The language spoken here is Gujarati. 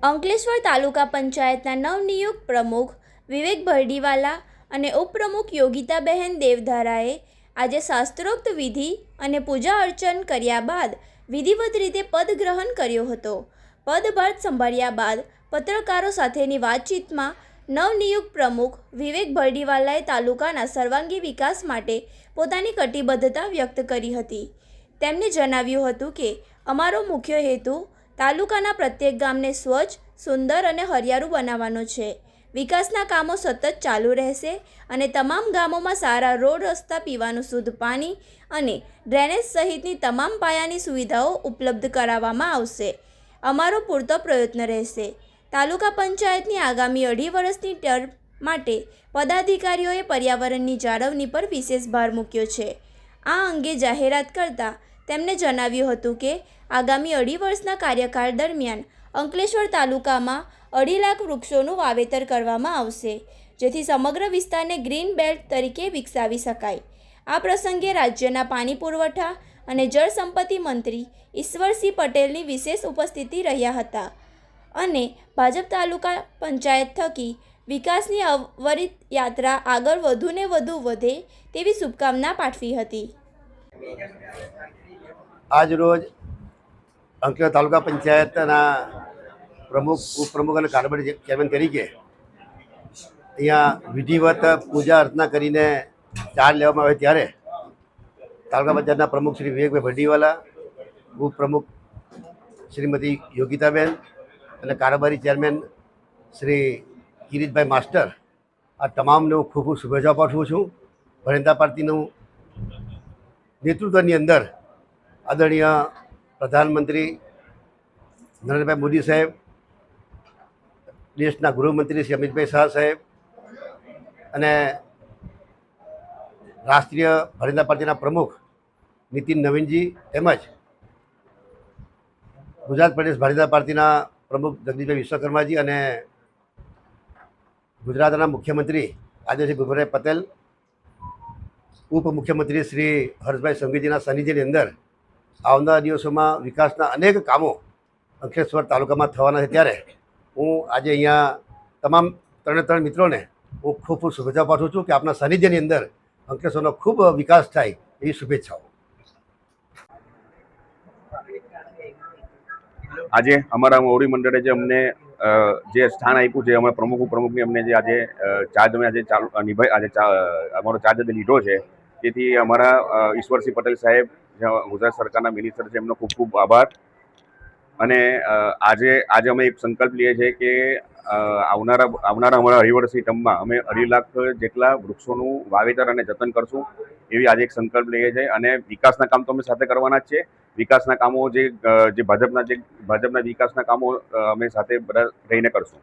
અંકલેશ્વર તાલુકા પંચાયતના નવનિયુક્ત પ્રમુખ વિવેક ભરડીવાલા અને ઉપપ્રમુખ યોગિતાબહેન દેવધારાએ આજે શાસ્ત્રોક્ત વિધિ અને પૂજા અર્ચન કર્યા બાદ વિધિવત રીતે પદગ્રહણ કર્યો હતો. પદભાર સંભાળ્યા બાદ પત્રકારો સાથેની વાતચીતમાં નવનિયુક્ત પ્રમુખ વિવેક ભરડીવાલાએ તાલુકાના સર્વાંગી વિકાસ માટે પોતાની કટિબદ્ધતા વ્યક્ત કરી હતી. તેમણે જણાવ્યું હતું કે અમારો મુખ્ય હેતુ તાલુકાના પ્રત્યેક ગામને સ્વચ્છ, સુંદર અને હરિયાળું બનાવવાનો છે. વિકાસના કામો સતત ચાલુ રહેશે અને તમામ ગામોમાં સારા રોડ, રસ્તા, પીવાનું શુદ્ધ પાણી અને ડ્રેનેજ સહિતની તમામ પાયાની સુવિધાઓ ઉપલબ્ધ કરાવવામાં આવશે. અમારો પૂરતો પ્રયત્ન રહેશે. તાલુકા પંચાયતની આગામી 2.5 વર્ષની ટર્મ માટે પદાધિકારીઓએ પર્યાવરણની જાળવણી પર વિશેષ ભાર મૂક્યો છે. આ અંગે જાહેરાત કરતાં તેમણે જણાવ્યું હતું કે આગામી 2.5 વર્ષના કાર્યકાળ દરમિયાન અંકલેશ્વર તાલુકામાં 2.5 લાખ વૃક્ષોનું વાવેતર કરવામાં આવશે, જેથી સમગ્ર વિસ્તારને ગ્રીન બેલ્ટ તરીકે વિકસાવી શકાય. આ પ્રસંગે રાજ્યના પાણી પુરવઠા અને જળ સંપત્તિ મંત્રી ઈશ્વરસિંહ પટેલની વિશેષ ઉપસ્થિતિ રહ્યા હતા અને ભાજપ તાલુકા પંચાયત થકી વિકાસની અવિરત યાત્રા આગળ વધુને વધુ વધે તેવી શુભકામના પાઠવી હતી. આજ રોજ અંકલેશ્વર તાલુકા પંચાયતના પ્રમુખ, ઉપપ્રમુખ અને કારોબારી ચેરમેન તરીકે અહીંયા વિધિવત પૂજા અર્ચના કરીને ચાર્જ લેવામાં આવે ત્યારે તાલુકા પંચાયતના પ્રમુખ શ્રી વિવેકભાઈ ભરડીવાલા, ઉપપ્રમુખ શ્રીમતી યોગિતાબેન અને કારોબારી ચેરમેન શ્રી કિરીટભાઈ માસ્ટર, આ તમામને હું ખૂબ ખૂબ શુભેચ્છા પાઠવું છું. ભારતીય જનતા પાર્ટીનું નેતૃત્વની અંદર આદરણીય પ્રધાનમંત્રી નરેન્દ્રભાઈ મોદી સાહેબ, દેશના ગૃહમંત્રી શ્રી અમિતભાઈ શાહ સાહેબ અને રાષ્ટ્રીય ભારતીય જનતા પાર્ટીના પ્રમુખ નીતિન નવીનજી તેમજ ગુજરાત પ્રદેશ ભારતીય જનતા પાર્ટીના પ્રમુખ જગદીશભાઈ વિશ્વકર્માજી અને ગુજરાતના મુખ્યમંત્રી આદરણીય ભૂપેન્દ્રભાઈ પટેલ, ઉપમુખ્યમંત્રી શ્રી હર્ષભાઈ સંઘવીજીના સાનિધ્યની અંદર આવનારા દિવસોમાં વિકાસના અનેક કામો અંકલેશ્વર તાલુકામાં થવાના છે. ત્યારે હું આજે અહીંયા તમામ ત્રણે મિત્રોને હું ખૂબ ખૂબ શુભેચ્છા પાઠવું છું કે આપના સાનિધ્યની અંદર અંકલેશ્વરનો ખૂબ વિકાસ થાય એવી શુભેચ્છાઓ. આજે અમારા મોવડી મંડળે જે અમને જે સ્થાન આપ્યું છે, અમારા પ્રમુખની અમને જે આજે ચાર્જ અમે આજે અમારો ચાર્જ લીધો છે, તેથી અમારા ઈશ્વરસિંહ પટેલ સાહેબ, ગુજરાત સરકારના મિનિસ્ટર છે, એમનો ખૂબ ખૂબ આભાર. અને આજે અમે એક સંકલ્પ લઈએ છીએ કે આવનારા અમારા 2.5 વર્ષની ટર્મમાં અમે 2.5 લાખ જેટલા વૃક્ષોનું વાવેતર અને જતન કરશું, એવી આજે એક સંકલ્પ લઈએ છીએ. અને વિકાસના કામ તો અમે સાથે કરવાના જ છે. વિકાસના કામો જે ભાજપના વિકાસના કામો અમે સાથે બધા રહીને કરશું.